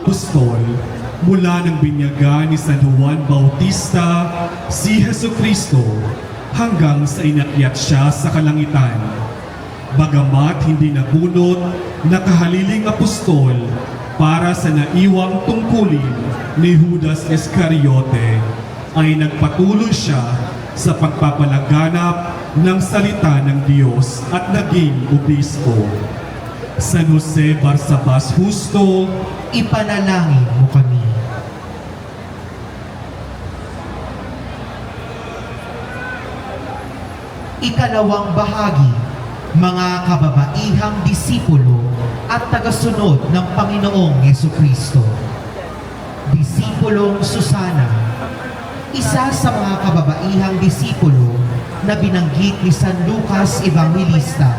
Apostol, mula ng binyagan ni San Juan Bautista, si Jesucristo, hanggang sa inakyat siya sa kalangitan. Bagamat hindi nabunot na kahaliling apostol para sa naiwang tungkulin ni Judas Iscariote, ay nagpatuloy siya sa pagpapalaganap ng salita ng Diyos at naging obispo. San Jose Barsabas Justo, ipanalangin mo kami. Ikalawang bahagi, mga kababaihang disipulo at tagasunod ng Panginoong Yesukristo. Disipulong Susana, isa sa mga kababaihang disipulo na binanggit ni San Lucas Evangelista.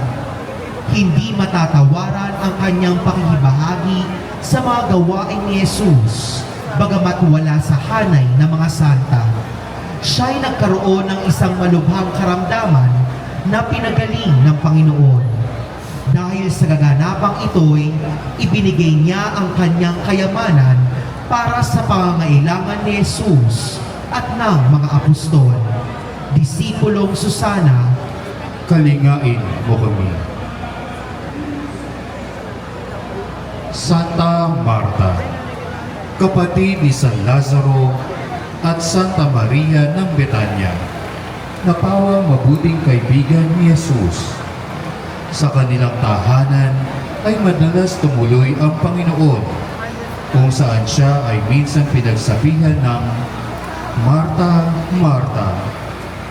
Hindi matatawaran ang kanyang pakikibahagi sa mga gawain ni Jesus, bagamat wala sa hanay ng mga santa. Siya'y nagkaroon ng isang malubhang karamdaman na pinagaling ng Panginoon. Dahil sa gaganapang ito'y ibinigay niya ang kanyang kayamanan para sa pangangailangan ni Jesus at ng mga apostol. Disipulong Susana, kalingain mo kami. Santa Marta, kapatid ni San Lazaro at Santa Maria ng Betania, napawang mabuting kaibigan ni Jesus. Sa kanilang tahanan ay madalas tumuloy ang Panginoon, kung saan siya ay minsan pinagsabihan ng, "Marta, Marta,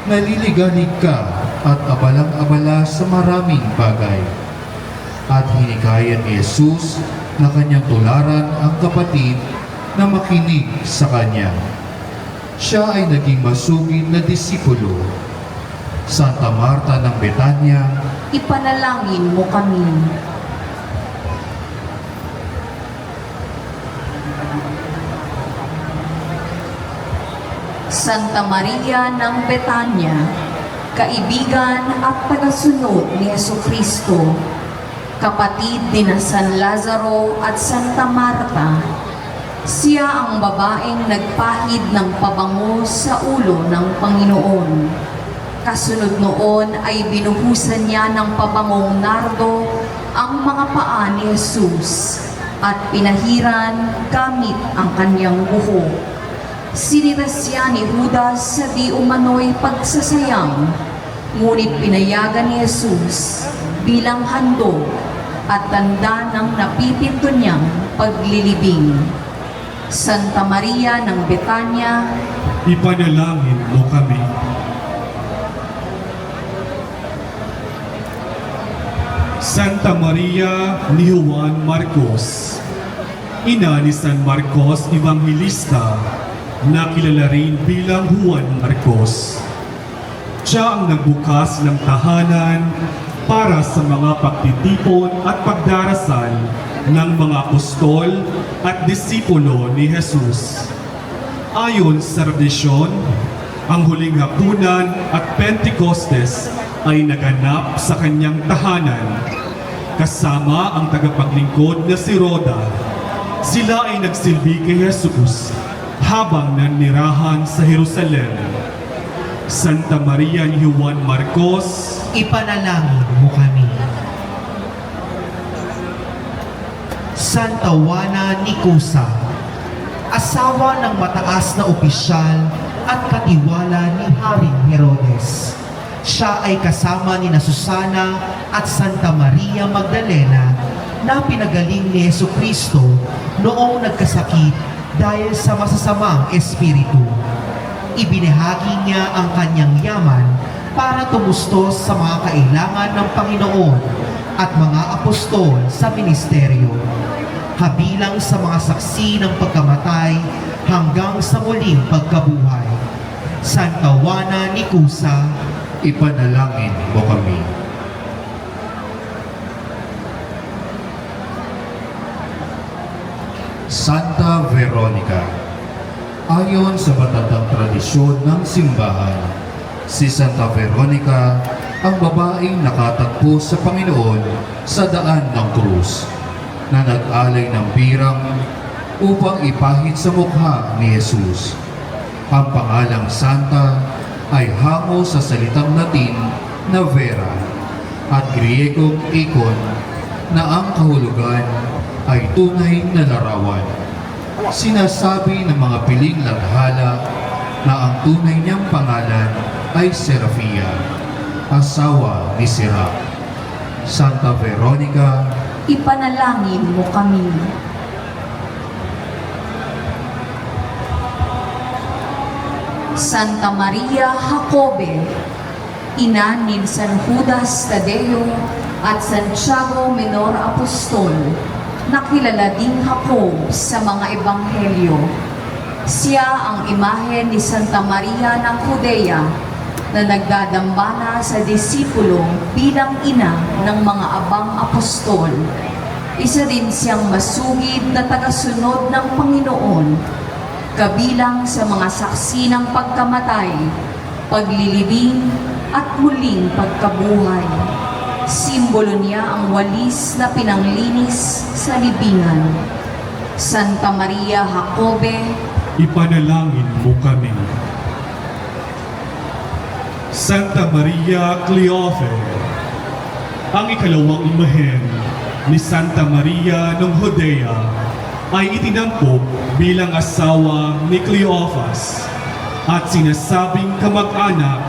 naliligalig ka at abalang-abala sa maraming bagay." At hinikayat ni Jesus na kanyang tularan ang kapatid na makinig sa kanya. Siya ay naging masugid na disipulo. Santa Marta ng Betania, ipanalangin mo kami. Santa Maria ng Betania, kaibigan at tagasunod ni Jesucristo, kapatid ni na San Lazaro at Santa Marta, siya ang babaeng nagpahid ng pabango sa ulo ng Panginoon. Kasunod noon ay binuhusan niya ng pabangong nardo ang mga paa ni Jesus at pinahiran gamit ang kanyang buhok. Siniras siya ni Judas sa di umano'y pagsasayang, ngunit pinayagan ni Jesus bilang handog at tanda ng napipinto niyang paglilibing. Santa Maria ng Betania, ipanalangin mo kami. Santa Maria ni Juan Marcos, ina ni San Marcos Evangelista, na kilala rin bilang Juan Marcos. Siya ang nagbukas ng tahanan para sa mga pagtitipon at pagdarasal ng mga apostol at disipulo ni Jesus. Ayon sa tradisyon, ang huling hapunan at Pentecostes ay naganap sa kanyang tahanan, kasama ang tagapaglingkod na si Roda. Sila ay nagsilbi kay Jesus habang nanirahan sa Jerusalem. Santa Maria ni Juan Marcos, ipanalangin mo kami. Santa Juana Nicusa, asawa ng mataas na opisyal at katiwala ni Haring Herodes. Siya ay kasama ni na Susana at Santa Maria Magdalena na pinagaling ni Jesucristo noong nagkasakit dahil sa masasamang espiritu. Ibinahagi niya ang kanyang yaman para tumustos sa mga kailangan ng Panginoon at mga apostol sa ministeryo, kabilang sa mga saksi ng pagkamatay hanggang sa muling pagkabuhay. Santa Juana Nicusa, ipanalangin mo kami. Santa Veronica, ayon sa matatang tradisyon ng simbahan, Si Santa Veronica, ang babaeng nakatagpo sa Panginoon sa daan ng krus, na nag-alay ng birang upang ipahid sa mukha ni Jesus. Ang pangalang Santa ay hango sa salitang Latin na vera at Griegong ikon na ang kahulugan ay tunay na larawan. Sinasabi ng mga piling lathala na ang tunay niyang pangalan ay Serafia, asawa ni Sirach. Santa Veronica, Ipanalangin mo kami. Santa Maria Jacobe, ina ni San Judas Tadeo at Santiago Menor Apostol, nakilala ding Jacob sa mga ebanghelyo. Siya ang imahe ni Santa Maria ng Judea na nagdadambana sa disipulo bilang ina ng mga abang apostol. Isa din siyang masugid na tagasunod ng Panginoon, kabilang sa mga saksi ng pagkamatay, paglilibing at muling pagkabuhay. Simbolo niya ang walis na pinanglinis sa libingan. Santa Maria Jacobe, Ipanalangin mo kami. Santa Maria Cleofe, ang ikalawang imahen ni Santa Maria ng Judea ay itinampok bilang asawa ni Cleophas at sinasabing kamag-anak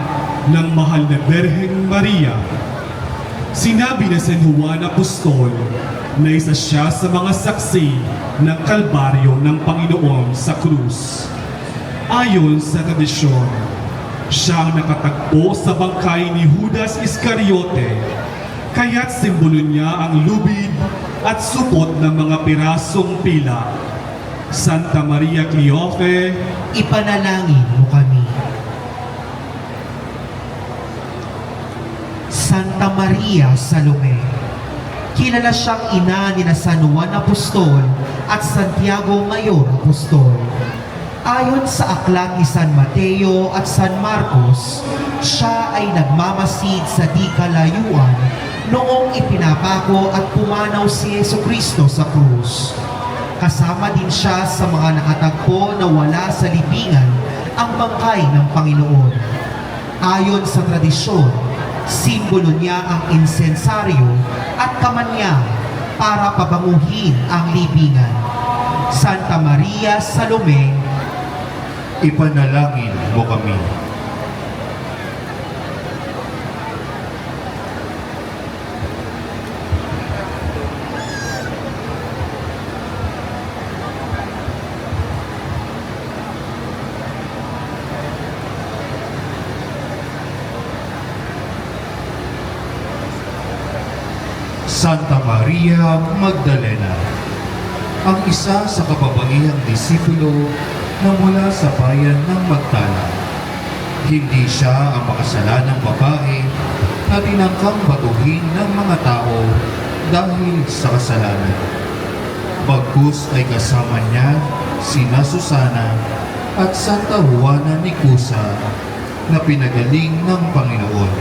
ng mahal na Birheng Maria. Sinabi na San Juan Apostol na isa siya sa mga saksi ng kalbaryo ng Panginoon sa krus. Ayon sa tradisyon, siya ang nakatagpo sa bangkay ni Judas Iscariote, kaya't simbolo niya ang lubid at supot ng mga pirasong pila. Santa Maria Cleofe, Ipanalangin mo kami. Santa Maria Salome, kilala siyang ina ni San Juan Apostol at Santiago Mayor Apostol. Ayon sa aklat ni San Mateo at San Marcos, siya ay nagmamasid sa di kalayuan noong ipinapako at pumanaw si Jesucristo sa krus. Kasama din siya sa mga nakatagpo na wala sa libingan ang bangkay ng Panginoon. Ayon sa tradisyon, simbolo niya ang insensaryo at kamanya para pabanguhin ang libingan. Santa Maria Salome, ipanalangin mo kami. Santa Maria Magdalena, ang isa sa kababaihang disipulo na mula sa bayan ng Magdala. Hindi siya ang makasalanang babae na tinangkang batuhin ng mga tao dahil sa kasalanan. Bagkus ay kasama niya sina Susana at Santa Juana Nicusa na pinagaling ng Panginoon.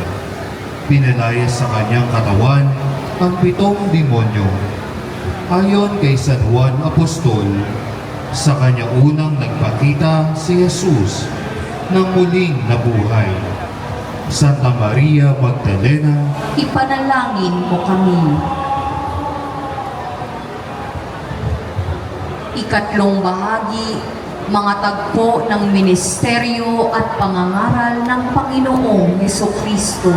Pinalaya sa kanyang katawan ang 7 demonyo. Ayon kay San Juan Apostol, sa kanya unang nagpakita si Jesus nang muling nabuhay. Santa Maria Magdalena, ipanalangin mo kami. Ikatlong bahagi, mga tagpo ng ministeryo at pangangaral ng Panginoong Jesucristo.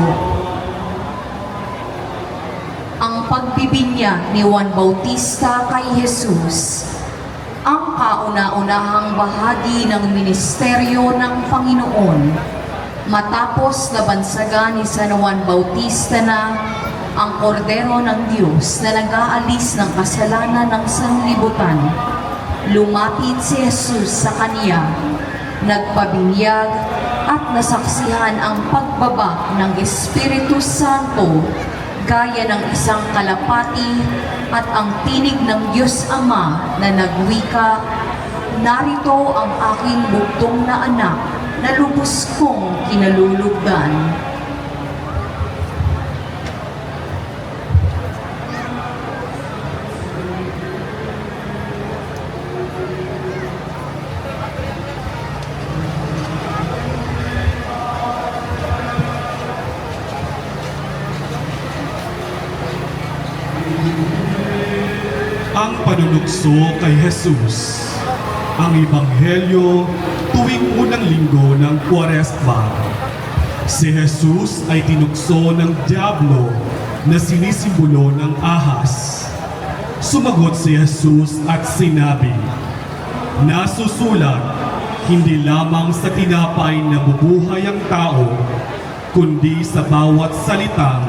Ang pagbibinyag ni Juan Bautista kay Jesus, ang kauna-unahang bahagi ng ministeryo ng Panginoon, matapos na bansagan ni San Juan Bautista na ang kordero ng Diyos na nag-aalis ng kasalanan ng sanlibutan. Lumapit si Jesus sa kaniya, nagpabinyag at nasaksihan ang pagbaba ng Espiritu Santo gaya ng isang kalapati at ang tinig ng Diyos Ama na nagwika, "Narito ang aking bugtong na anak, na lubos kong kinalulugdan. Ang panunukso kay Jesus. Ang Ebanghelyo tuwing unang linggo ng Kwaresma. Si Jesus ay tinukso ng Diablo na sinisimbolo ng ahas. Sumagot si Jesus at sinabi, "Nasusulat, hindi lamang sa tinapay na bubuhay ang tao, kundi sa bawat salitang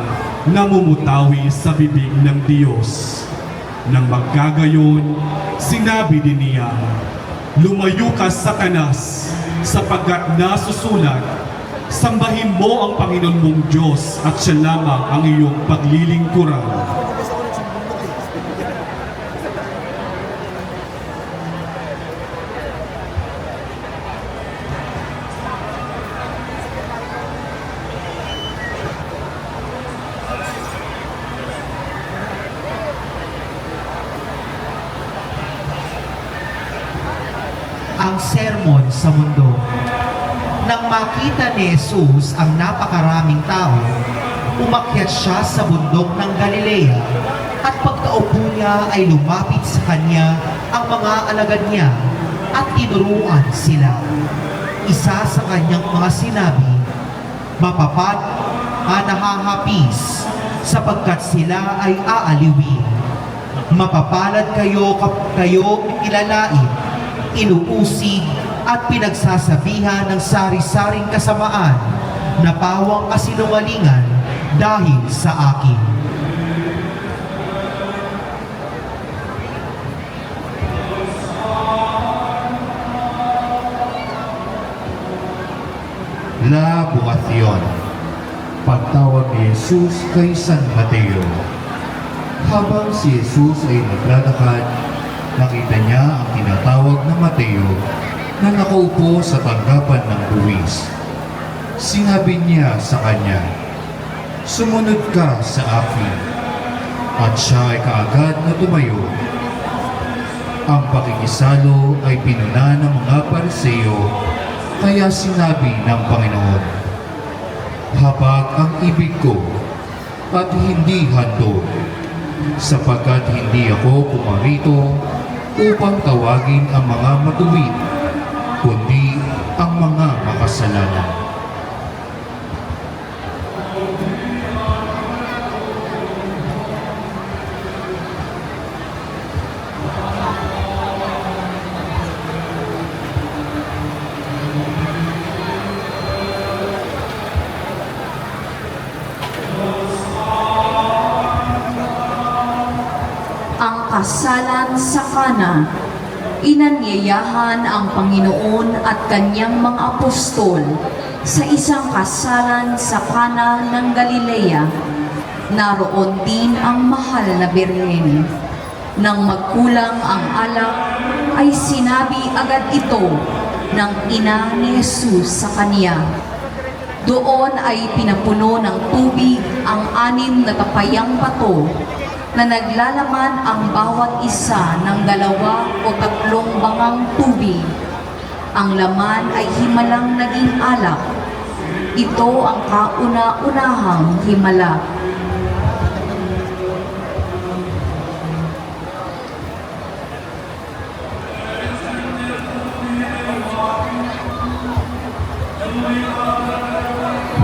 namumutawi sa bibig ng Diyos." Nang magkagayon, sinabi din niya, "Lumayo ka, Satanas, sapagkat nasusulat, sambahin mo ang Panginoon mong Diyos at siya lamang ang iyong paglilingkuran." Ang sermon sa mundo. Nang makita ni Jesus ang napakaraming tao, umakyat siya sa bundok ng Galilea at pagkaupo niya ay lumapit sa kanya ang mga alagad niya at tinuruan sila. Isa sa kanyang mga sinabi, "Mapapat ang nahahapis sapagkat sila ay aaliwin. Mapapalad kayo kayo ilalait, inuusig at pinagsasabihan ng sari-saring kasamaan na pawang kasinungalingan dahil sa akin." La Bukación. Pagtawag ni Jesus kay San Mateo. Habang si Jesus ay naglalakad, nakita niya ang tinatawag na Mateo na nakaupo sa tanggapan ng buwis. Sinabi niya sa kanya, "Sumunod ka sa akin." At siya ay kaagad na tumayo. Ang pakikisalo ay pinuna ng mga Pariseo, kaya sinabi ng Panginoon, "Habag ang ibig ko at hindi handog, sapagkat hindi ako pumarito upang tawagin ang mga matuwid, kundi ang mga makasalanan." Ang kasalan sa Kana. Inanyayahan ang Panginoon at kanyang mga apostol sa isang kasalan sa Kana ng Galilea. Naroon din ang mahal na birhen. Nang magkulang ang alak, ay sinabi agad ito ng ina ni Jesus sa kanya. Doon ay pinapuno ng tubig ang 6 na kapayang bato na naglalaman ang bawat isa ng 2 o 3 bangang tubig. Ang laman ay himalang naging alak. Ito ang kauna-unahang himala.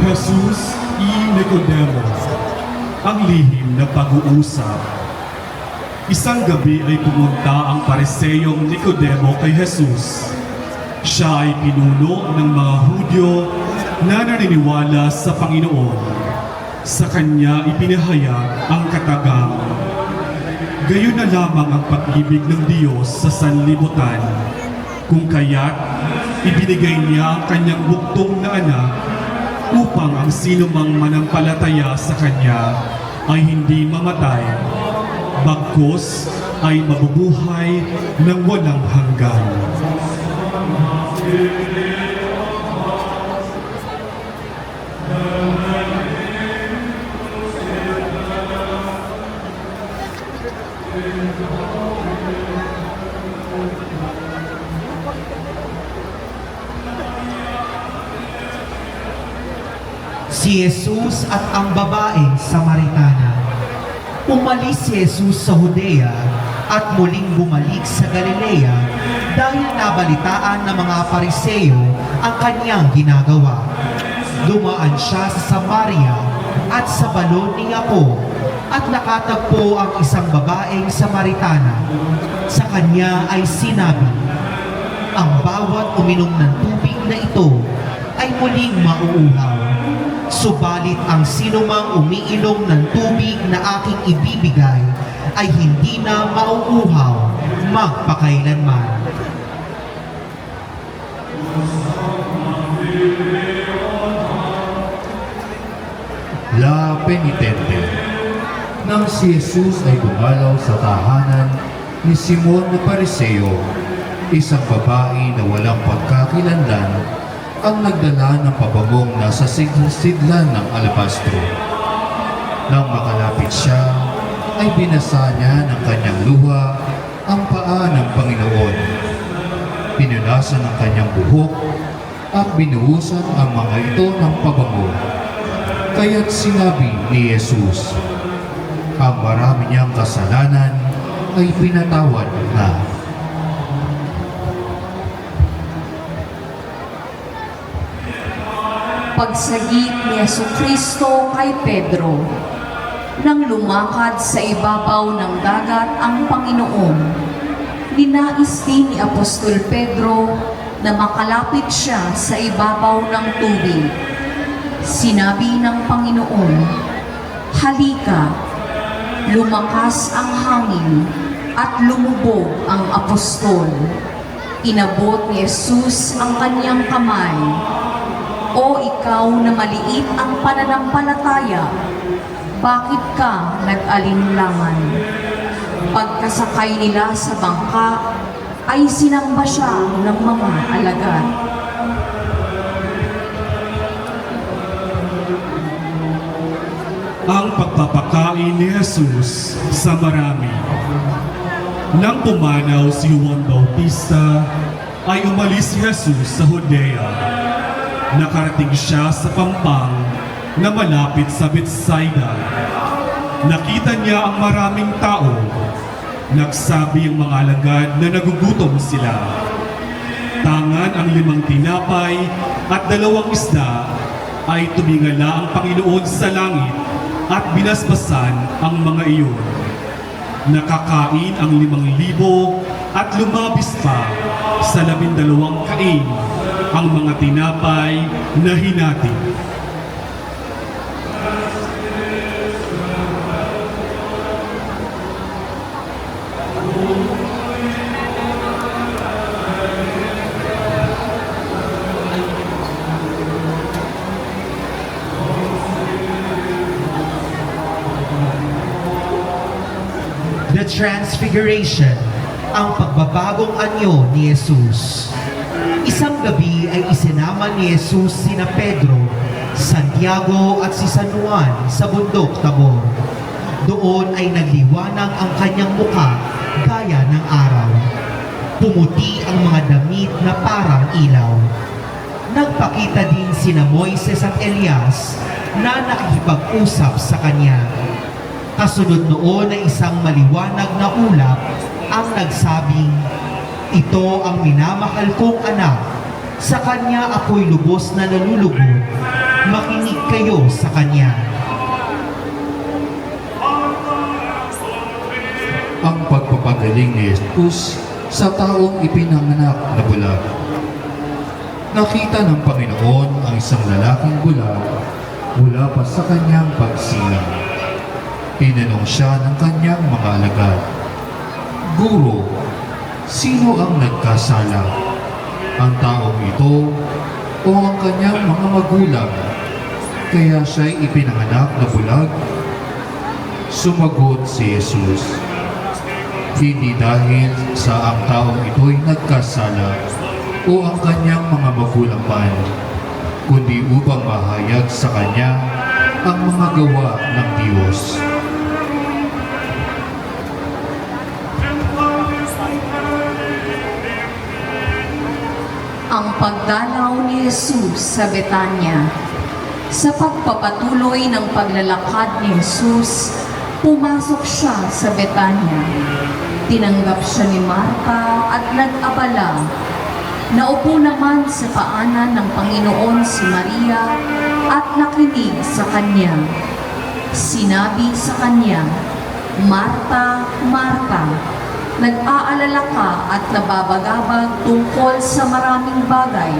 Jesus y Nicodemo. Ang lihim na pag-uusap. Isang gabi ay pumunta ang pariseyong Nicodemo kay Jesus. Siya ay pinuno ng mga Hudyo na naniniwala sa Panginoon. Sa kanya ipinahayag ang katagang, gayon na lamang ang pag-ibig ng Diyos sa sanlibutan, kung kaya't ibinigay niya ang kanyang buktong na anak upang ang sinumang manampalataya sa kanya ay hindi mamatay, bagkus ay mabubuhay ng walang hanggan. Si Jesus at ang babaeng Samaritana. Umalis si Jesus sa Judea at muling bumalik sa Galilea dahil nabalitaan ng mga Pariseo ang kanyang ginagawa. Dumaan siya sa Samaria at sa balon ni Jacob at nakatagpo ang isang babaeng Samaritana. Sa kanya ay sinabi, "Ang bawat uminom ng tubig na ito ay muling mauuhaw. Subalit ang sinumang umiinom ng tubig na aking ibibigay ay hindi na mauuhaw magpakailanman." La Penitente. Nang si Jesus ay dumalaw sa tahanan ni Simon na Pariseo, isang babae na walang pagkakilanlan ang nagdala ng pabagong nasa siglan ng alabastro. Nang makalapit siya, ay binasa niya ng kanyang luha ang paa ng Panginoon. Pinunasan ng kanyang buhok at binuhusan ang mga ito ng pabango. Kaya't sinabi ni Jesus, ang marami niyang kasalanan ay pinatawad na. Pagsagip ni Jesucristo kay Pedro. Nang lumakad sa ibabaw ng dagat ang Panginoon, ninais din ni Apostol Pedro na makalapit siya sa ibabaw ng tubig. Sinabi ng Panginoon, "Halika." Lumakas ang hangin at lumubog ang apostol. Inabot ni Jesus ang kanyang kamay. "O ikaw na maliit ang pananampalataya, bakit ka nag-alinlangan?" Pagkasakay nila sa bangka, ay sinamba siya ng mga alagad. Ang pagpapakain ni Jesus sa marami. Nang pumanaw si Juan Bautista, ay umalis si Jesus sa Judea. Nakarating siya sa pampang na malapit sa Bethsaida. Nakita niya ang maraming tao. Nagsabi ang mga alagad na nagugutom sila. Tangan ang 5 tinapay at 2 isda, ay tumingala ang Panginoon sa langit at binasbasan ang mga iyon. Nakakain ang 5,000 at lumabis pa sa 12 kain ang mga tinapay na hinati. The Transfiguration, ang pagbabagong anyo ni Jesus. Isang gabi ay isinama ni Jesus sina Pedro, Santiago at si San Juan sa bundok Tabor. Doon ay nagliwanag ang kanyang mukha gaya ng araw. Pumuti ang mga damit na parang ilaw. Nagpakita din sina Moises at Elias na nakikipag-usap sa kanya. Kasunod noon ay isang maliwanag na ulap ang nagsabing, "Ito ang minamahal kong anak, sa kanya ako'y lubos na nalulugod, makinig kayo sa kanya." Ang pagpapagaling ni Jesus sa taong ipinanganak na bulag. Nakita ng Panginoon ang isang lalaking bulag mula pa sa kanyang pagsilang. Tinanong siya ng kanyang mga alagad, "Guro, sino ang nagkasala? Ang taong ito o ang kanyang mga magulang? Kaya siya'y ipinanganak na bulag?" Sumagot si Jesus, "Hindi dahil sa ang taong ito'y nagkasala o ang kanyang mga magulang man, kundi upang mahayag sa kanya ang mga gawa ng Diyos." Ang pagdalaw ni Jesus sa Betanya. Sa pagpapatuloy ng paglalakad ni Jesus, pumasok siya sa Betanya. Tinanggap siya ni Marta at nag-abala. Naupo naman sa paanan ng Panginoon si Maria at nakinig sa kanya. Sinabi sa kanya, "Marta, Marta, nag-aalala ka at nababagabag tungkol sa maraming bagay.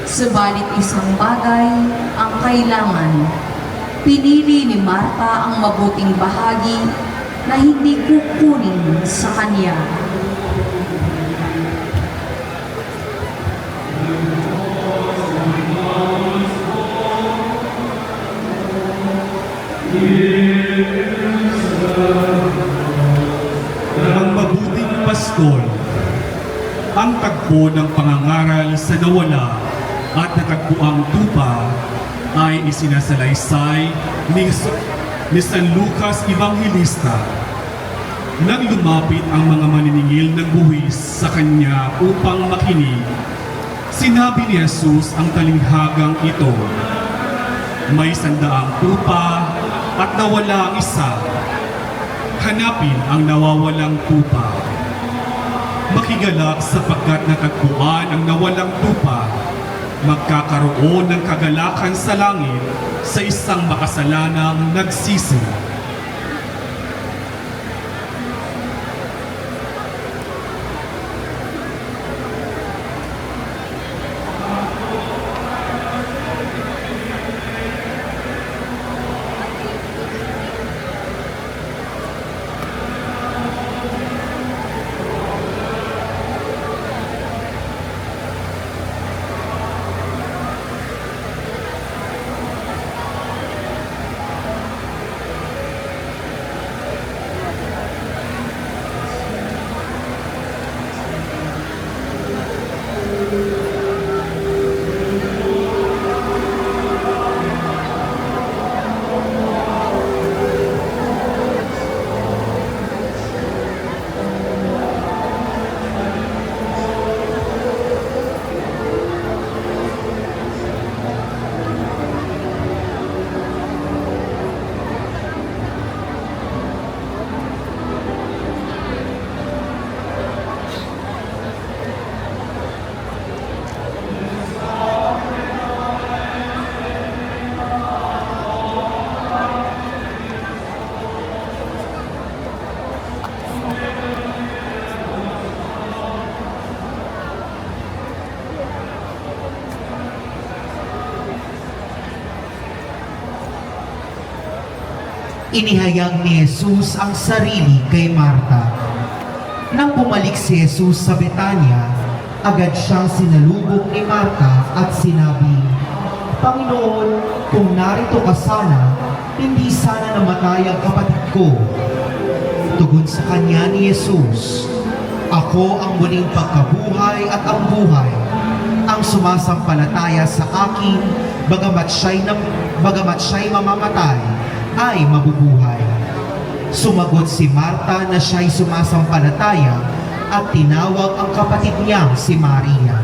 Subalit isang bagay ang kailangan. Pinili ni Marta ang mabuting bahagi na hindi kukunin sa kanya." Ang mabuting pastol, ang tagpo ng pangangaral sa nawala at natagpuang tupa ay isinasalaysay ni San Lucas Evangelista. Nang lumapit ang mga maniningil ng buwis sa kanya upang makinig, sinabi ni Jesus ang talinghagang ito, "May 100 tupa at nawala ang isa. Hanapin ang nawawalang tupa. Makigalak sapagkat natagpuan ang nawalang tupa. Magkakaroon ng kagalakan sa langit sa isang makasalanang nagsisi." Inihayag ni Jesus ang sarili kay Marta. Nang bumalik si Jesus sa Betanya, agad siyang sinalubong ni Marta at sinabi, "Panginoon, kung narito ka sana, hindi sana namatay ang kapatid ko." Tugon sa kanya ni Jesus, "Ako ang muling pagkabuhay at ang buhay. Ang sumasampalataya sa akin, bagamat siya'y mamamatay, ay mabubuhay." Sumagot si Marta na siya'y sumasampalataya at tinawag ang kapatid niyang si Maria.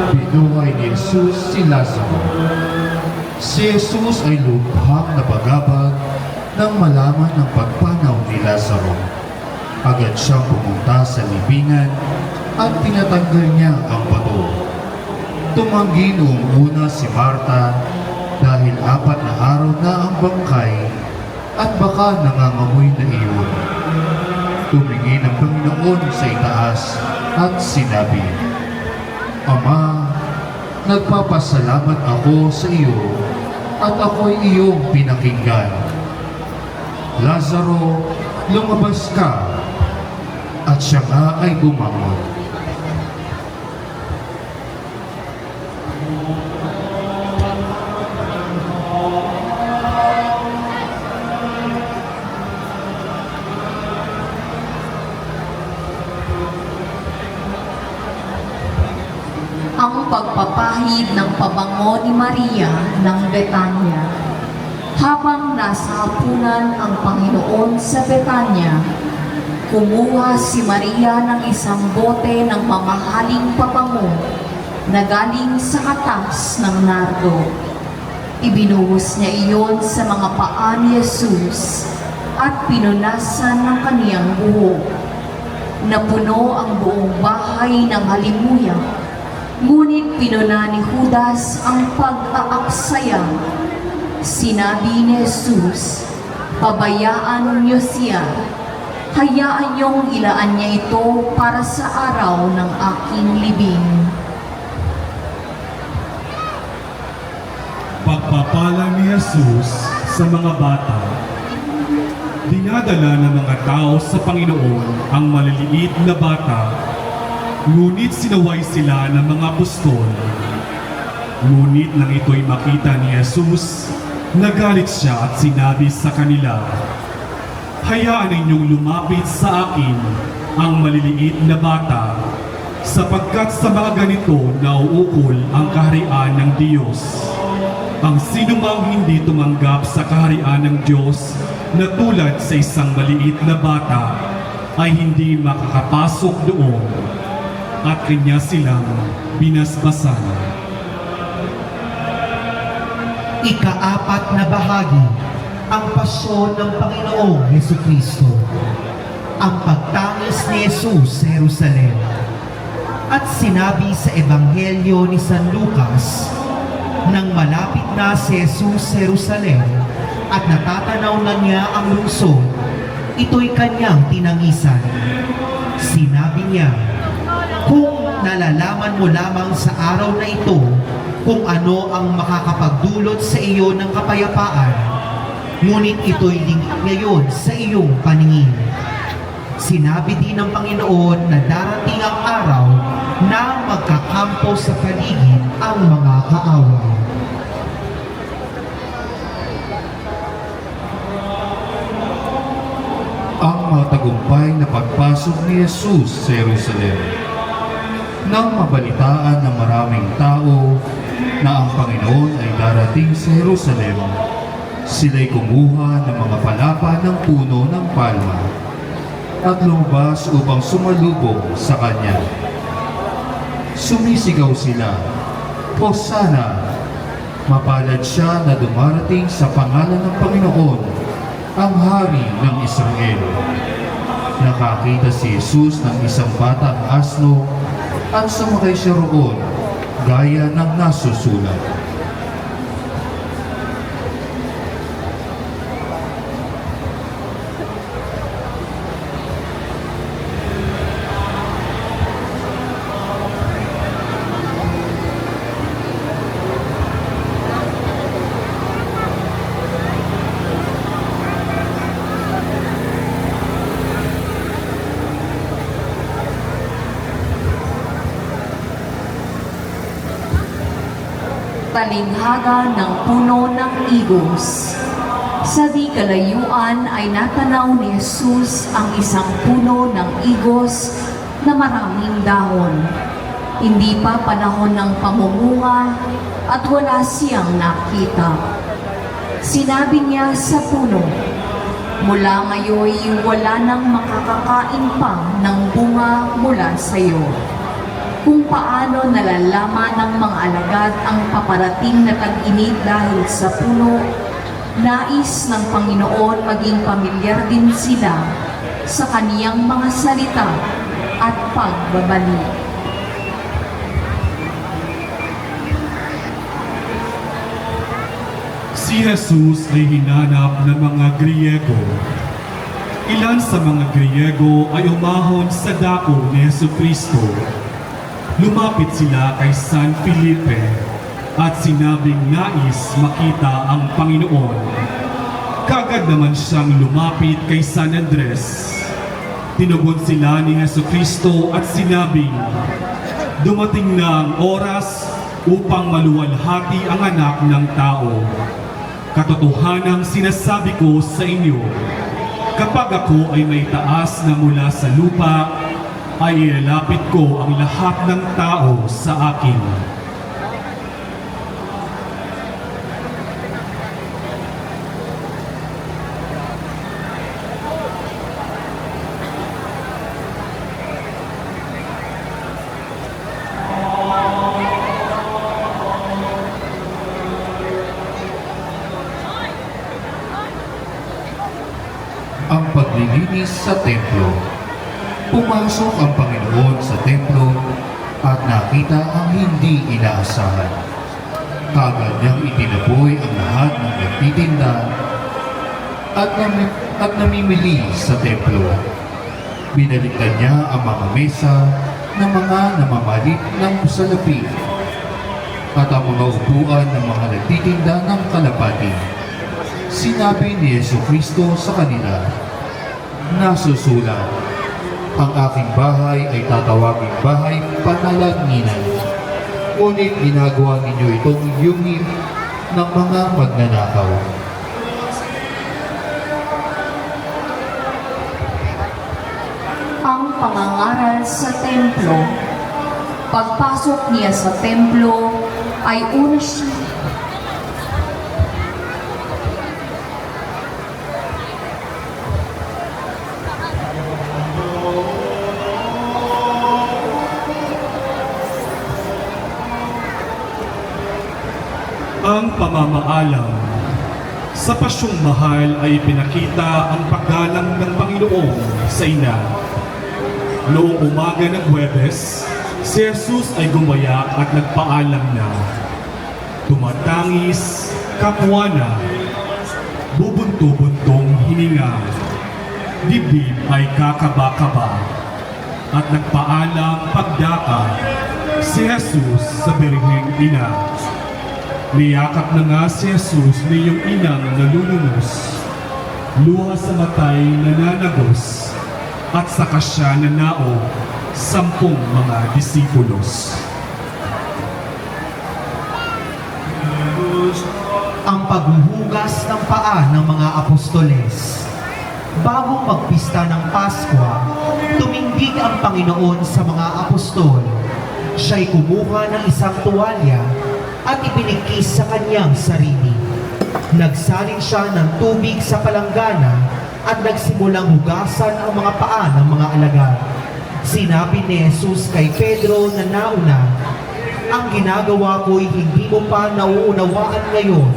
Binuhay ni Jesus si Lazaro. Si Jesus ay lubhang nabagabag nang malaman ng pagpanaw ni Lazaro. Agad siyang pumunta sa libingan at tinatanggal niya ang bato. Tumanggi noong una si Marta dahil 4 na araw na ang bangkay at baka nangangamoy na iyon. Tumingin ang Panginoon sa itaas at sinabi, "Ama, nagpapasalamat ako sa iyo at ako'y iyong pinakinggan. Lazaro, lumabas ka, at siya nga ay bumangon. Ang pagpapahid ng pabango ni Maria ng Betanya. Habang nasa hapunan ang Panginoon sa Betanya, kumuha si Maria ng isang bote ng mamahaling pabango na galing sa katas ng nardo. Ibinuhos niya iyon sa mga paa ni Jesus at pinunasan ng kaniyang buhok. Napuno ang buong bahay ng halimuyak. Ngunit pinuna ni Judas ang pag-aaksaya. Sinabi ni Jesus, "Pabayaan niyo siya. Hayaan niyong ilaan niya ito para sa araw ng aking libing." Pagpapala ni Jesus sa mga bata. Dinadala ng mga tao sa Panginoon ang maliliit na bata, ngunit sinaway sila ng mga apostol. Ngunit nang ito'y makita ni Jesus, nagalit siya at sinabi sa kanila, "Hayaan ninyong lumapit sa akin ang maliliit na bata, sapagkat sa mga ganito nauukol ang kaharian ng Diyos. Ang sinumang hindi tumanggap sa kaharian ng Diyos na tulad sa isang maliit na bata ay hindi makakapasok doon." At kanya silang binasbasan. Ikaapat na bahagi, ang pasyon ng Panginoong Hesukristo. Ang pagtangis ni Jesus sa Jerusalem. At sinabi sa Ebanghelyo ni San Lucas, nang malapit na si Jesus sa Jerusalem at natatanaw na niya ang lungsod, ito'y kanyang tinangisan. Sinabi niya, "Kung nalalaman mo lamang sa araw na ito kung ano ang makakapagdulot sa iyo ng kapayapaan, ngunit ito'y lingid ngayon sa iyong paningin." Sinabi din ng Panginoon na darating ang araw na magkakampo sa paligid ang mga kaaway. Ang matagumpay na pagpasok ni Jesus sa Jerusalem. Nang mabalitaan ng maraming tao na ang Panginoon ay darating sa Jerusalem, sila'y kumuha ng mga palapa ng puno ng palma at lumabas upang sumalubong sa Kanya. Sumisigaw sila, "Hosana! Mapalad siya na dumarating sa pangalan ng Panginoon, ang Hari ng Israel." Nakakita si Jesus ng isang batang asno at sumakay siya roon, gaya ng nasusulat. Talinghaga ng puno ng igos. Sa di kalayuan ay natanaw ni Jesus ang isang puno ng igos na maraming dahon. Hindi pa panahon ng pamumunga at wala siyang nakita. Sinabi niya sa puno, "Mula ngayon wala nang makakakain pa ng bunga mula sa iyo." Kung paano nalalaman ng mga alagad ang paparating na tag-init dahil sa puno, nais ng Panginoon maging pamilyar din sila sa kaniyang mga salita at pagbabalik. Si Jesus ay hinanap ng mga Griego. Ilan sa mga Griego ay umahon sa dako ni Jesucristo. lumapit sila kay San Felipe at sinabing nais makita ang Panginoon. Kagad naman siyang lumapit kay San Andres. Tinugon sila ni Jesucristo at sinabing, dumating na ang oras upang maluwalhati ang anak ng tao. Katotohanang sinasabi ko sa inyo, kapag ako ay may taas na mula sa lupa, ay ilalapit ko ang lahat ng tao sa akin. Ang paglilinis sa templo. Pumasok ang Panginoon sa templo at nakita ang hindi inaasahan. Kagad niyang itinaboy ang lahat ng nagtitinda at namimili sa templo. Binaliktad niya ang mga mesa ng mga namamalit ng salapi at ang mga upuan ng mga nagtitinda ng kalapati. Sinabi ni Jesucristo sa kanila, nasusulat, ang aking bahay ay tatawaging bahay panalangin. Ngunit ginagawa ninyo itong yungib ng mga magnanakaw. Ang pangangaral sa templo. Pagpasok niya sa templo ay una siya Ang pamamaalam. Sa pasyong mahal ay pinakita ang paggalang ng Panginoon sa ina. Noong umaga ng Huwebes, si Jesus ay gumayak at nagpaalam na, tumatangis, kapwa na, bubunto-buntong hininga, dibdib ay kakaba-kaba, at nagpaalam pagdaka si Jesus sa Birheng Ina. Niyakap na nga si Jesus ni yung inang nalulunos, luha sa matay nananagos, at saka siya nanao 10 mga disipulos. Ang paghuhugas ng paa ng mga apostoles. Bagong magpista ng Paskwa, tumindig ang Panginoon sa mga apostol. Siya'y kumuha ng isang tuwalya at ipinikis sa kanyang sarili. Nagsalin siya ng tubig sa palanggana at nagsimulang hugasan ang mga paa ng mga alagad. Sinabi ni Jesus kay Pedro na nauna, ang ginagawa ko'y hindi mo pa nauunawaan ngayon,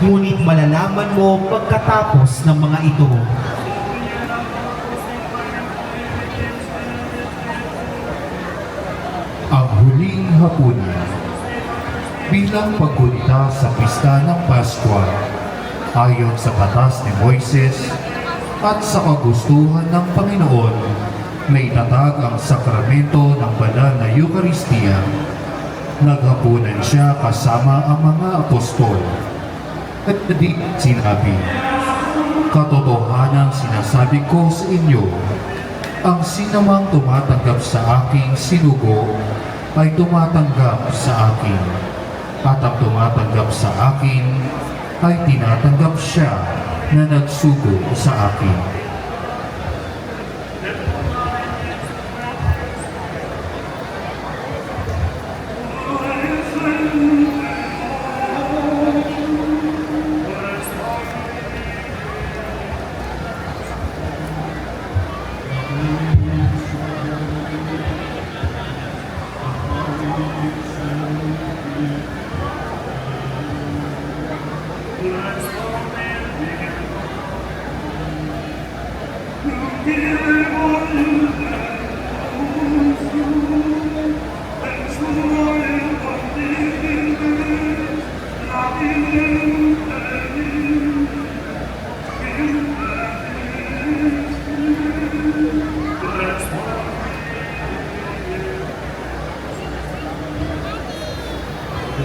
ngunit malalaman mo pagkatapos ng mga ito. Ang huling hapunan. Bilang paggunita sa pista ng Paskwa, ayon sa batas ni Moises at sa kagustuhan ng Panginoon, may itatag ang sakramento ng banal na Eucharistia. Naghapunan siya kasama ang mga apostol. At di sinabi, katotohanan sinasabi ko sa inyo, ang sinamang tumatanggap sa aking sinugo ay tumatanggap sa akin. At ang tumatanggap sa akin ay tinatanggap siya na nagsugo sa akin. Ang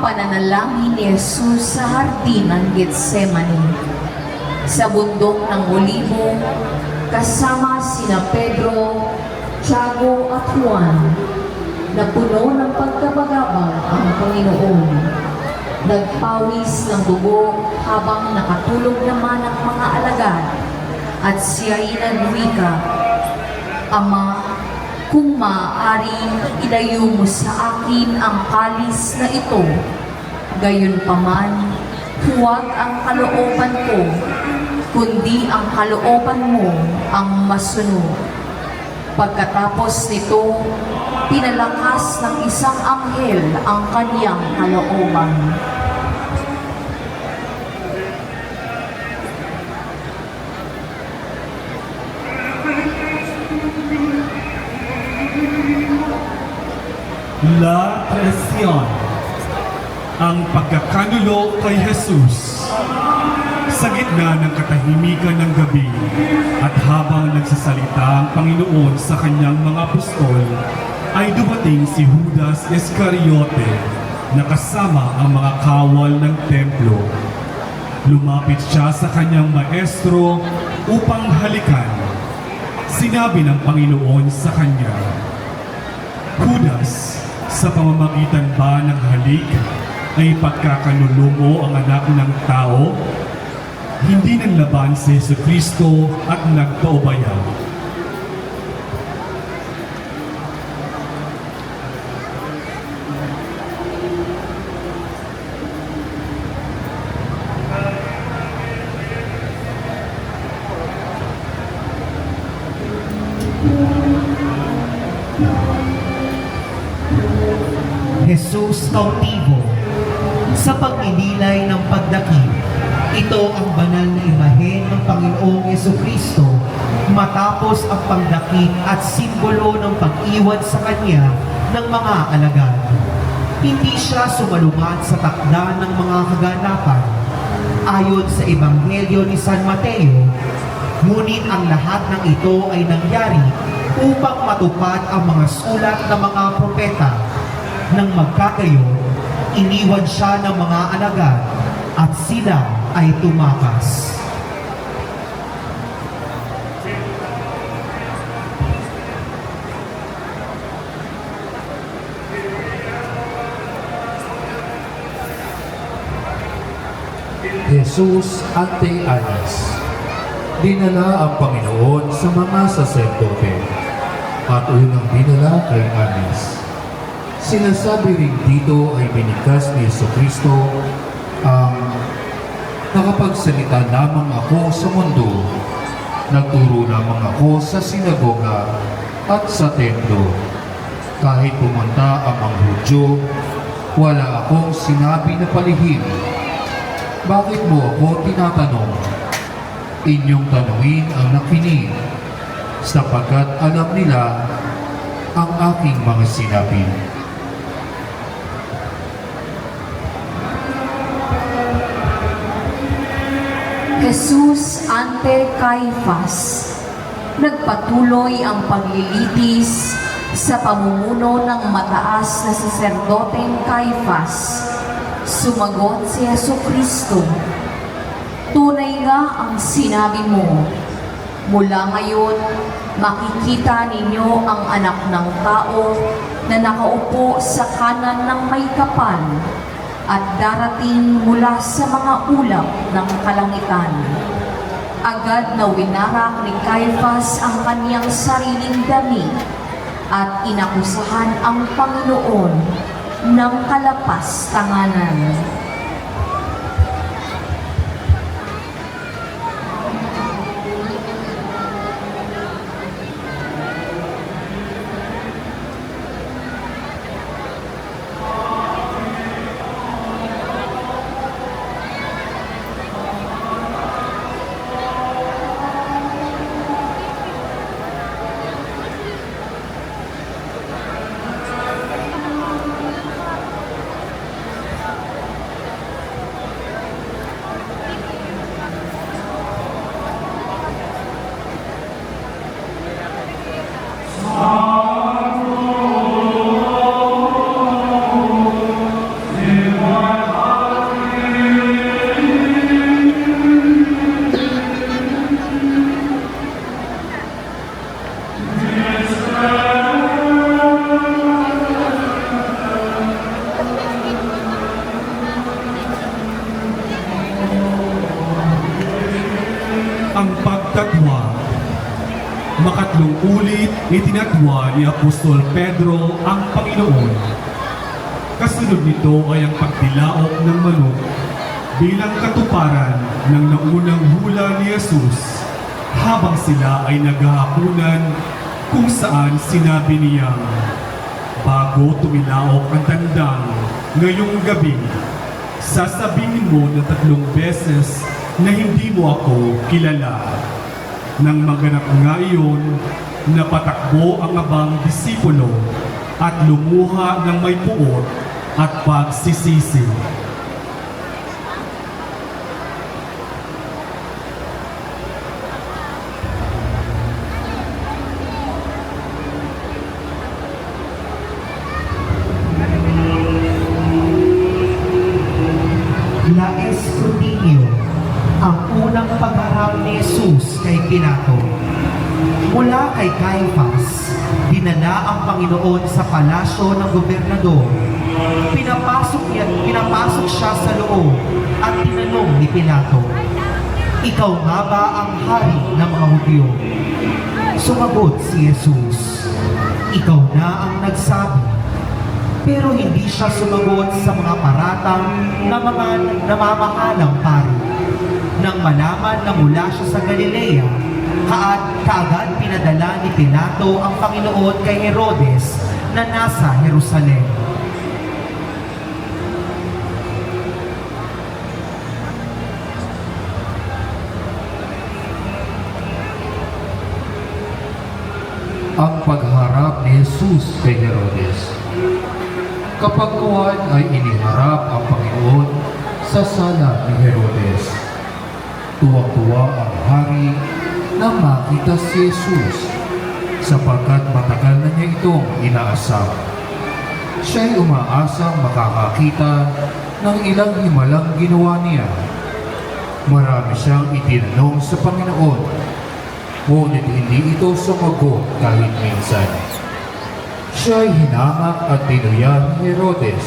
pananalangin ni Jesus sa hardin ng Getsemani. Sa bundok ng Olibo, kasama sina Pedro, Tiago at Juan, na puno ng pagkabagabang ang Panginoon. Nagpawis ng dugo habang nakatulog naman ang mga alagad, at siya'y nagwika, "Ama, kung maaaring ilayo mo sa akin ang kalis na ito, gayunpaman, huwag ang kalooban ko, kundi ang kalooban mo ang masunod." Pagkatapos nito, pinalakas ng isang anghel ang kaniyang kalooban. La Traición, ang pagkakanulo kay Jesus. Sa gitna ng katahimikan ng gabi at habang nagsasalita ang Panginoon sa kanyang mga apostol, ay dumating si Judas Iscariote na kasama ang mga kawal ng templo. Lumapit siya sa kanyang maestro upang halikan. Sinabi ng Panginoon sa kanya, "Judas, sa pamamagitan ba ng halik ay pagkakanulo mo ang anak ng tao? Hindi nanlaban si Jesucristo at nagpaubaya." Jesus Cautivo. Sa pagninilay ng pagdakip, ito ang banal na imahen ng Panginoong Jesucristo matapos ang pagdakip at simbolo ng pag-iwan sa Kanya ng mga alagad. Hindi siya sumalungat sa takda ng mga kaganapan ayon sa Ebanghelyo ni San Mateo, ngunit ang lahat ng ito ay nangyari upang matupad ang mga sulat ng mga propeta. Nang magkagayon, iniwan siya ng mga alagad at sila ay tumakas. Jesus ante Anas. Dinala ang Panginoon sa mga saserdote at unang dinala kay Anas. Sinasabi rin dito ay binigkas ni Jesucristo ang nakapagsalita lamang ako sa mundo, nagturo lamang ako sa sinagoga at sa templo. Kahit pumunta ang mga Hudyo, wala akong sinabi na palihim. Bakit mo ako tinatanong? Inyong tanungin ang nakinig, sapagkat alam nila ang aking mga sinabi. Jesus ante Caifás. Nagpatuloy ang paglilitis sa pamumuno ng mataas na saserdoteng Caifás. Sumagot si Jesucristo, "Tunay nga ang sinabi mo. Mula ngayon, makikita ninyo ang anak ng tao na nakaupo sa kanan ng may kapal at darating mula sa mga ulap ng kalangitan." Agad na winarak ni Caifás ang kaniyang sariling damit at inakusahan ang Panginoon ng kalapas-tanganan. Pangalawa, makatlong ulit itinatwa ni Apostol Pedro ang Panginoon. Kasunod nito ay ang pagdilaok ng manok bilang katuparan ng naunang hula ni Jesus habang sila ay naghahapunan kung saan sinabi niyang, bago tumilaok ang tandang ngayong gabi, sasabihin mo na 3 beses na hindi mo ako kilala. Nang maganap nga iyon, napatakbo ang abang disipulo at lumuha ng may puot at pagsisisi. La Escrutinio, ang unang pagharap ni Jesus kay Pilato. Mula kay Caiaphas, dinala ang Panginoon sa palasyo ng gobernador. Pinapasok siya sa loob at tinanong ni Pilato, "Ikaw nga ba ang hari ng mga Hudyo?" Sumagot si Jesus, "Ikaw na ang nagsabi." Pero hindi siya sumagot sa mga paratang na mga namamahalang pari. Nang malaman na mula siya sa Galilea, kaagad pinadala ni Pilato ang Panginoon kay Herodes na nasa Jerusalem. Ang pagharap ni Jesus kay Herodes. Kapag kuwan ay iniharap ang Panginoon sa sala ni Herodes, tuwang-tuwa ang hari na makita si Jesus sapagkat matagal na niya itong inaasam. Siya'y umaasang makakakita ng ilang himalang ginawa niya. Marami siyang itinanong sa Panginoon, ngunit hindi ito sumagot kahit minsan. Siya'y hinangak at tinuya ni Herodes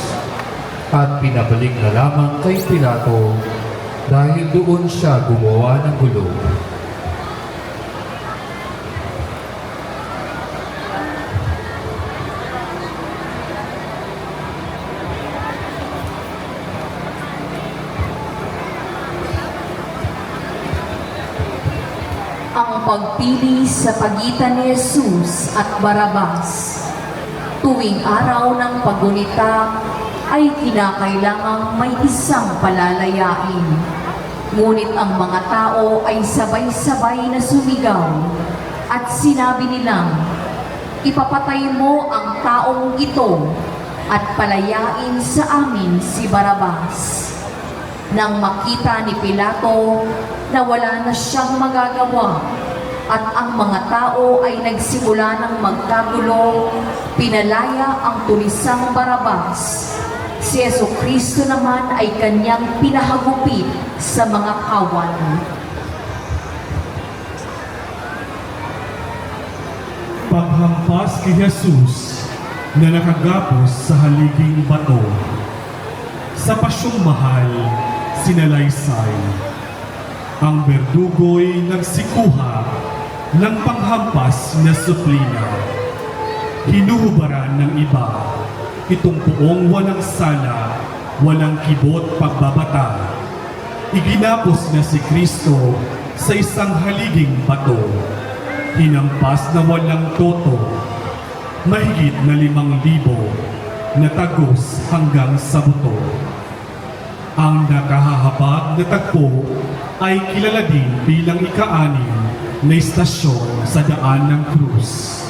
at pinabalik na lamang kay Pilato dahil doon siya gumawa ng gulo. Ang pagpili sa pagitan ni Jesus at Barabas. Tuwing araw ng paggunita ay kinakailangang may isang palalayain. Ngunit ang mga tao ay sabay-sabay na sumigaw at sinabi nilang, "Ipapatay mo ang taong ito at palayain sa amin si Barabas." Nang makita ni Pilato na wala na siyang magagawa at ang mga tao ay nagsimula ng magkagulo, pinalaya ang tulisang Barabas. Si Jesucristo naman ay kanyang pinahagupit sa mga kawan. Paghampas kay Jesus na nakagapos sa haliging bato. Sa pasyong mahal, sinalaysay. Ang berdugo'y nagsikuha ng panghampas na suplina. Hinuhubaran ng iba itong buong walang sala, walang kibot pagbabata. Iginapos na si Kristo sa isang haliging bato. Hinampas na walang toto. Mahigit na 5,000 na tagos hanggang sa buto. Ang nakahahabag na tagpo ay kilala din bilang ika-6 na istasyon sa daan ng krus.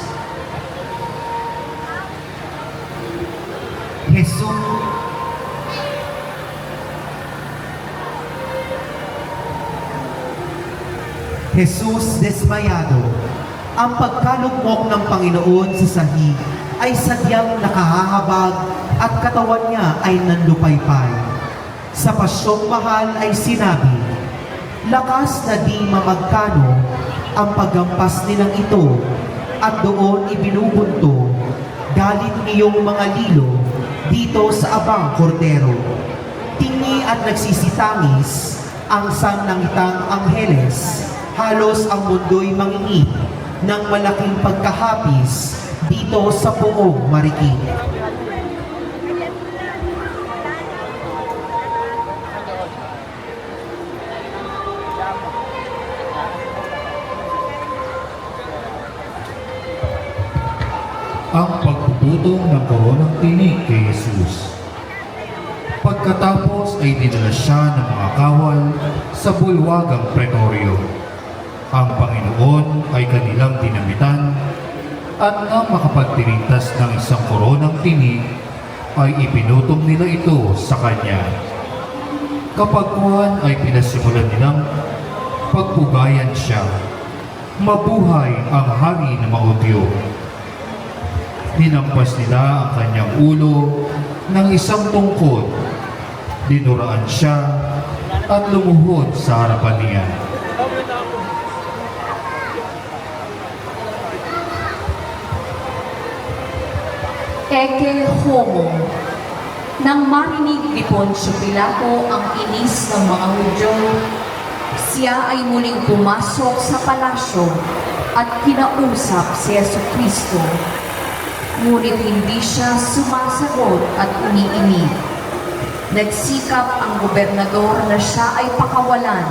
Jesus desmayado. Ang pagkalugmok ng Panginoon sa sahig ay sadyang nakahahabag at katawan niya ay nanlupaypay. Sa pasyong mahal ay sinabi, "Lakas na di mamagkano ang paggampas nilang ito at doon ibinubunto galit niyong mga lilo dito sa abang kordero." Tingi at nagsisitangis ang sanlangitang angheles halos ang mundo'y mangingin ng malaking pagkahapis dito sa buong Marikina. Ang pagpuputong ng koronang tinig kay Jesus. Pagkatapos ay dinala siya ng mga kawal sa bulwagang pretoryo. Ang Panginoon ay kanilang dinamitan at nang makapagtirintas ng isang koronang tinig ay ipinutong nila ito sa kanya. Kapagkuhan ay pinasimulan nilang pagpugayan siya. Mabuhay ang hari ng Maudyo. Hinampas nila ang kanyang ulo ng isang tungkod. Dinuraan siya at lumuhod sa harapan niya. Eke homo. Nang marinig ni Poncio Pilato ang inis ng mga Hudyo, siya ay muling pumasok sa palasyo at kinausap si Jesucristo. Ngunit hindi siya sumasagot at umiimik. Nagsikap ang gobernador na siya ay pakawalan,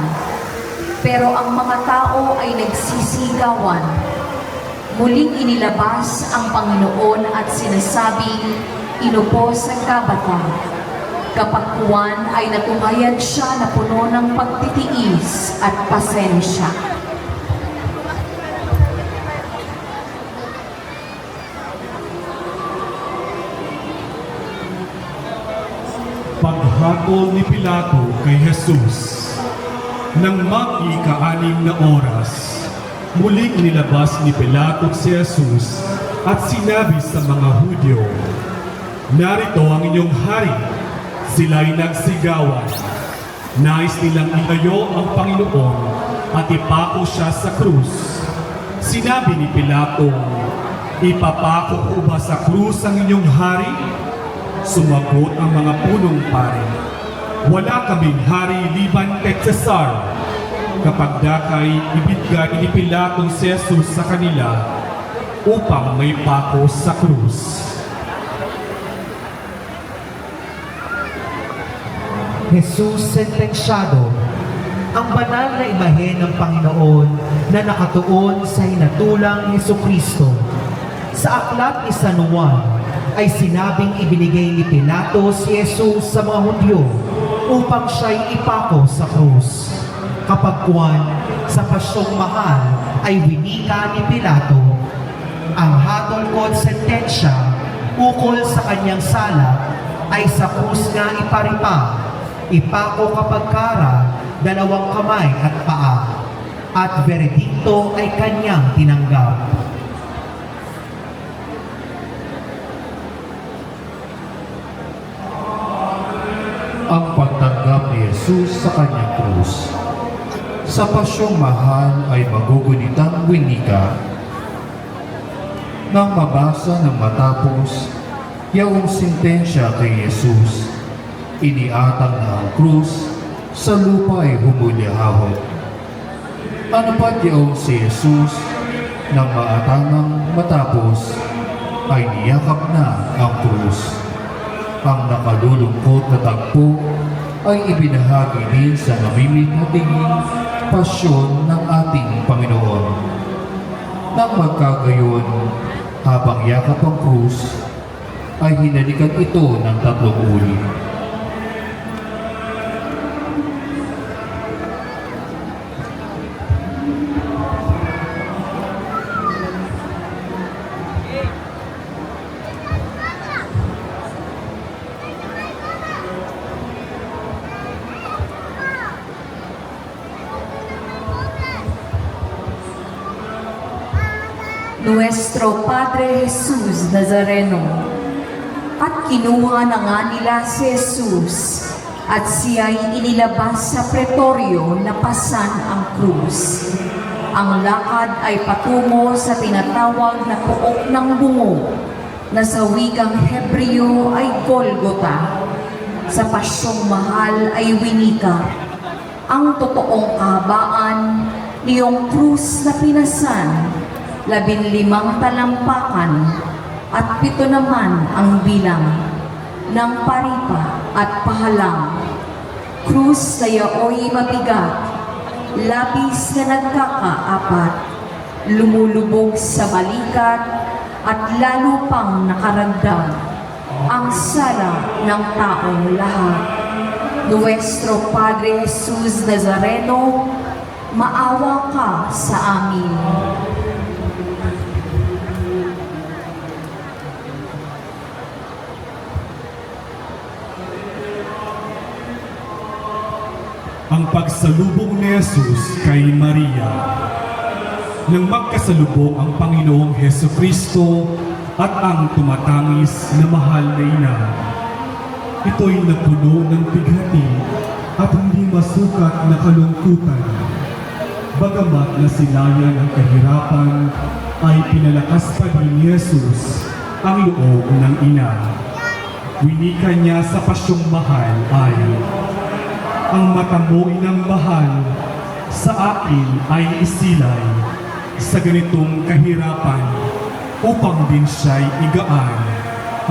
pero ang mga tao ay nagsisigawan. Muling inilabas ang Panginoon at sinasabing inupo sa gabata. Kapagkuhan ay natumayan siya na puno ng pagtitiis at pasensya. Paghatol ni Pilato kay Jesus. Nang mag-ika-anim na oras, muling nilabas ni Pilato si Jesus at sinabi sa mga Hudyo, "Narito ang inyong hari." Sila'y nagsigawan. Nais nilang ilayo ang Panginoon at ipako siya sa krus. Sinabi ni Pilato, "Ipapako ko ba sa krus ang inyong hari?" Sumagot ang mga punong pari, "Wala kaming hari liban kay Cesar." Kapag dakay, ibigay ni Pilato si Jesus sa kanila upang may pako sa krus. Jesus sentensyado, ang banal na imahe ng Panginoon na nakatuon sa hinatulang Jesucristo. Sa aklat ni San Juan ay sinabing ibinigay ni Pilato si Jesus sa mga Hudyo upang siya'y ipako sa krus. Kapagkuhan sa pasyong mahal ay winika ni Pilato, ang hatol ko at sentensya ukol sa kanyang sala ay sa krus nga iparipa, ipako kapag kara, 2 kamay at paa, at veredikto ay kanyang tinanggap. Ang pagtanggap ni Jesus sa kanyang krus. Sa pasyong mahal ay magugunitang winika. Nang mabasa ng matapos, yaong sentensya kay Jesus, iniatang na ang krus, sa lupa ay humulyahon. Ano pa't yaong si Jesus, nang maatangang matapos, ay niyakap na ang krus. Ang nakalulungkot na tagpo ay ibinahagi din sa namimitinging pasyon ng ating Panginoon. Nang magkagayon, habang yakap ang krus, ay hinalikan ito ng 3 uli. Nuestro Padre Jesus Nazareno. At kinuha na nga nila si Jesus at siya'y inilabas sa pretoryo na pasan ang krus. Ang lakad ay patungo sa tinatawag na Pook ng Bungo na sa wikang Hebreo ay Golgota. Sa pasyong mahal ay winika. Ang totoong kahabaan niyong krus na pinasan, 15 talampakan, at 7 naman ang bilang ng paripa at pahalang. Krus na yaoy mabigat, labis na nagkakaapat, lumulubog sa balikat at lalo pang nakaragdag ang sala ng taong lahat. Nuestro Padre Jesus Nazareno, maawa ka sa amin. Ang pagsalubong ni Jesus kay Maria. Nang magkasalubong ang Panginoong Heso Kristo at ang tumatangis na mahal na ina, ito'y napuno ng bighati at hindi masukat na kalungkutan. Bagamat nasilayan ang kahirapan, ay pinalakas pa din ni Jesus ang loob ng ina. Winika niya sa pasyong mahal ay, ang mata mo inang mahal, sa akin ay isilay sa ganitong kahirapan upang din siya'y igaan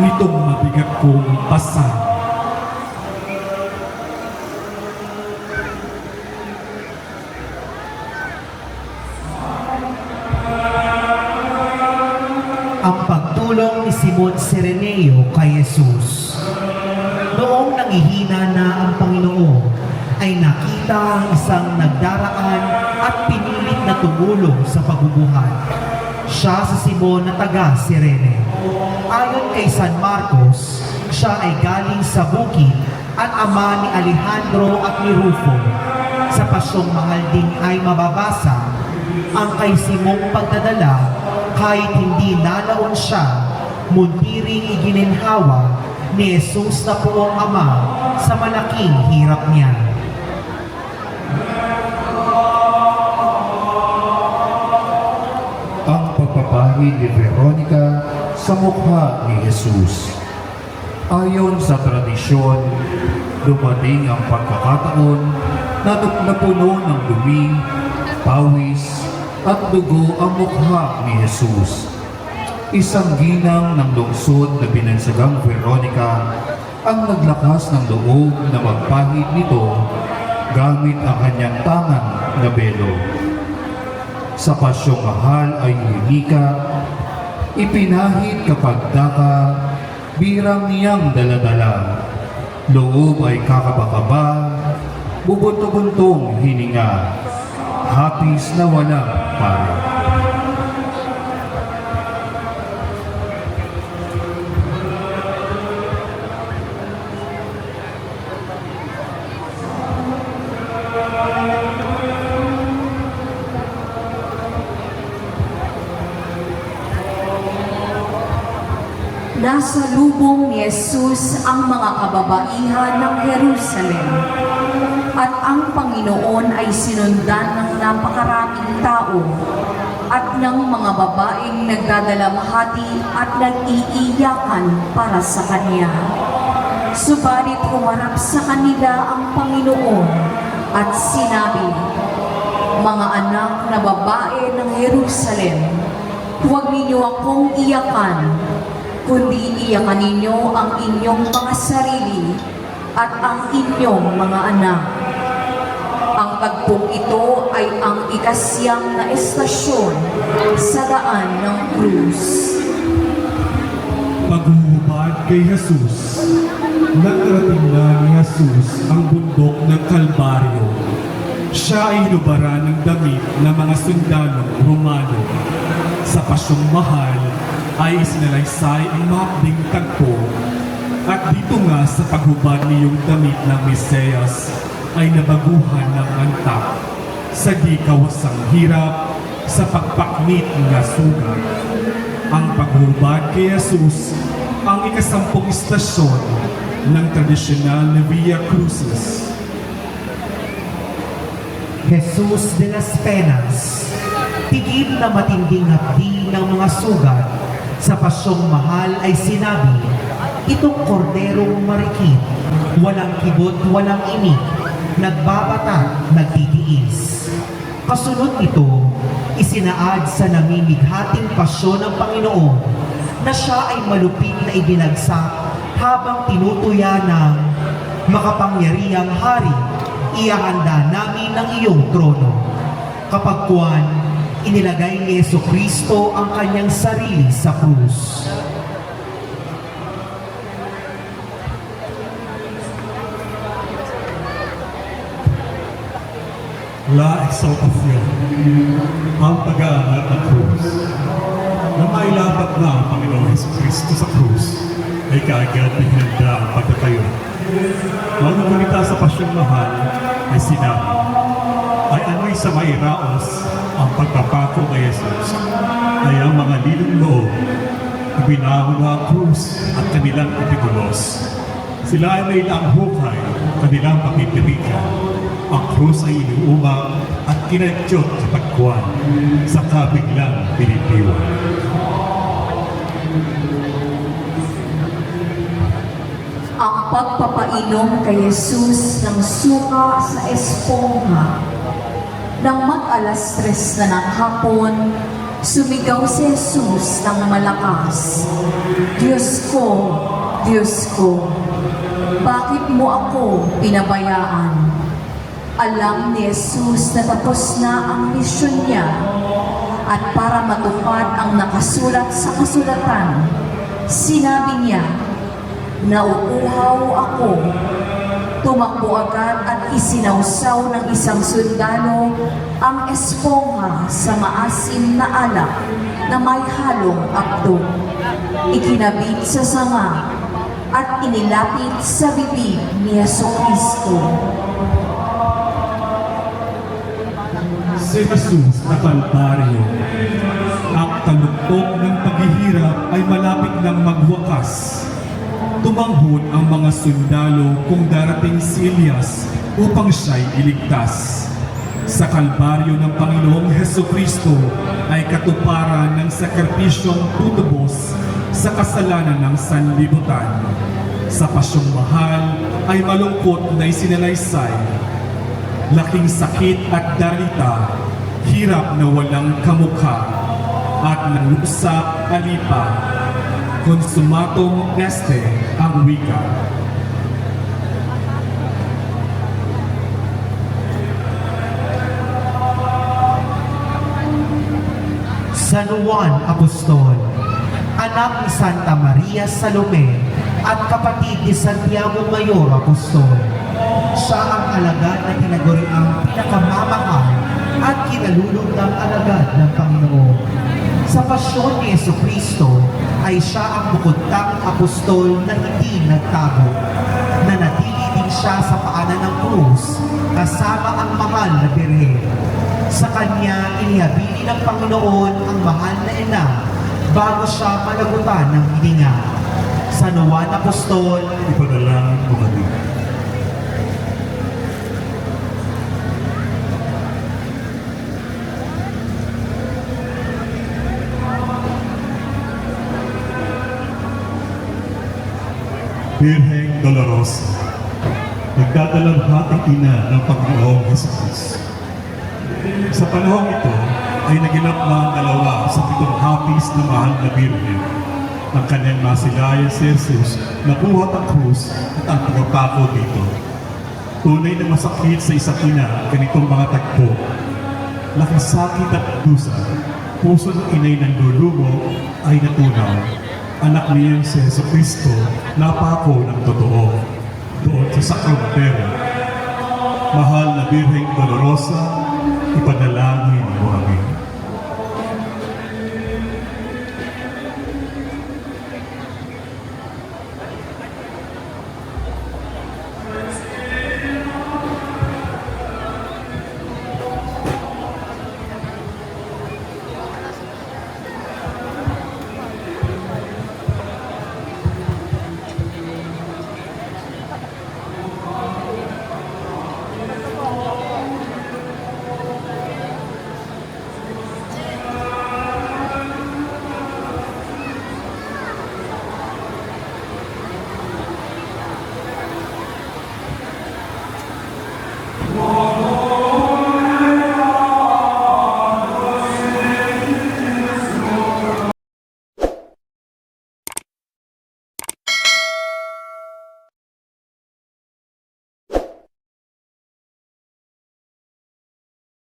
nitong mabigat kong pasan. Ang pagtulong ni Simon Sireneo kay Jesus. Noong nangihina na ang Panginoon, ay nakita ang isang nagdaraan at pinilit na tumulong sa pagbubuhat. Siya si Simon na taga Sirene. Ayon kay San Marcos, siya ay galing sa bukid at ama ni Alejandro at ni Rufo. Sa pasyong mahal din ay mababasa ang kay Simong pagdadala kahit hindi nalaon siya, muntiring igininhawa ni Jesus na poong Ama sa malaking hirap niya. Ang pagpapahid ni Veronica sa mukha ni Jesus. Ayon sa tradisyon, dumating ang pagkakataon na napuno ng dumi, pawis, at dugo ang mukha ni Jesus. Isang ginang ng lungsod na binansagang Veronica ang naglakas ng loob na magpahid nito gamit ang kanyang tangan na belo. Sa pasyong mahal ay linika, ipinahid kapag daka, birang niyang daladala. Loob ay kakabakaba, bubunto-buntong hininga, hapis na walang para. Nasa lubong ni Jesus ang mga kababaihan ng Jerusalem at ang Panginoon ay sinundan ng napakaraming tao at ng mga babaeng nagdadalamhati at nag-iiyakan para sa Kanya. Subalit humarap sa kanila ang Panginoon at sinabi, "Mga anak na babae ng Jerusalem, huwag ninyo akong iyakan, kundi iyakan ninyo ang inyong mga sarili at ang inyong mga anak. Ang tagpong ito ay ang ikasyam na estasyon sa daan ng krus." Paghuhubad kay Jesus, nagarating na ni Jesus ang bundok ng Kalbaryo. Siya ay hinubaran ng damit ng mga sundalong Romano. Sa pasyong mahal ay isinalaysay ang mahapding tagpo, at dito nga sa paghubad niyong damit ng Mesiyas ay nabaguhan ng antak sa di kawasang hirap sa pagpaknit nga sugat. Ang paghubad kay Jesus ang ikasampung istasyon ng tradisyonal na Via Crucis. Jesus de las Penas, tigib na matinding hapdi ng mga sugat, sa pasyong mahal ay sinabi, itong korderong marikit, walang kibot, walang inik, nagbabata, nagtitiis. Kasunod nito, isinaad sa namimighating pasyon ng Panginoon na siya ay malupit na ibinagsak habang tinutuya ng makapangyarihang hari, iahanda namin ng iyong trono. Kapagkuan, inilagay ni Jesucristo ang kanyang sarili sa krus. La exaltación, ang pag-aangat ng krus. Nang mailapat na ang Panginoong Jesucristo sa krus, ay kaagad pinagda ang pagtatayo. Nang nagulita sa pasyong mahal, ay sinabi, ay ano'y sa mairaos ang pagpapako kay Jesus, ay ang mga lilong loob, ibinahon na ang krus at kanilang ipigulos. Sila ay may ilang hukay, kanilang pakitirikan. Ang krus ay iniumang at kinadjot sa pagkuhan sa kabiglang pinitiwan. Ang pagpapainom kay Jesus ng suka sa espongha. Nang mag-alas 3 na ng hapon, sumigaw si Jesus ng malakas, Diyos ko, bakit mo ako pinabayaan? Alam ni Jesus na tapos na ang misyon niya at para matupad ang nakasulat sa kasulatan, sinabi niya, nauuhaw ako. Tumakbo agad at isinawsaw ng isang sundalo ang espongha sa maasim na alak na may halong apdo. Ikinabit sa sanga at inilapit sa bibig ni Jesucristo. Si Jesus na Kalbaryo, ang taluktok ng paghihirap ay malapit ng magwakas. Tumanghon ang mga sundalo kung darating si Elias upang siya'y iligtas. Sa Kalbaryo ng Panginoong Jesucristo ay katuparan ng sakripisyong tutubos sa kasalanan ng sanlibutan. Sa pasyong mahal ay malungkot na isinalaysay. Laking sakit at darita, hirap na walang kamukha, at nalusak alipa, consumatum este ang wika. San Juan Apostol, anak ni Santa Maria Salome at kapatid ni Santiago Mayor Apostol. Siya ang alagad na tinaguriang pinakamamahal at kinalulugdang alagad ng Panginoon. Sa pasyon ni Jesucristo ay siya ang bukod-tanging apostol na hindi nagtago. Nanatili din siya sa paanan ng krus kasama ang mahal na Birhen. Sa kanya inihabili ng Panginoon ang mahal na ina bago siya malagutan ng hininga. San Juan Apostol, Ipadalangin mo kami. Birheng Dolorosa, nagdadalamhating ina ng Panginoong Hesus. Sa panahong ito ay naginap na ang dalawa sa 7 hapis na mahal na Birhen. Ang kanyang masilayan si Jesus, nabuhat ang krus at ang pagpapako dito. Tunay na masakit sa isa't ina ganitong mga tagpo. Laking sakit at dusa, puso ng inay ng lulumo ay natunaw. Anak niya si Jesucristo, napako ng totoo doon sa sakramentero. Mahal na Birheng Dolorosa, ipadala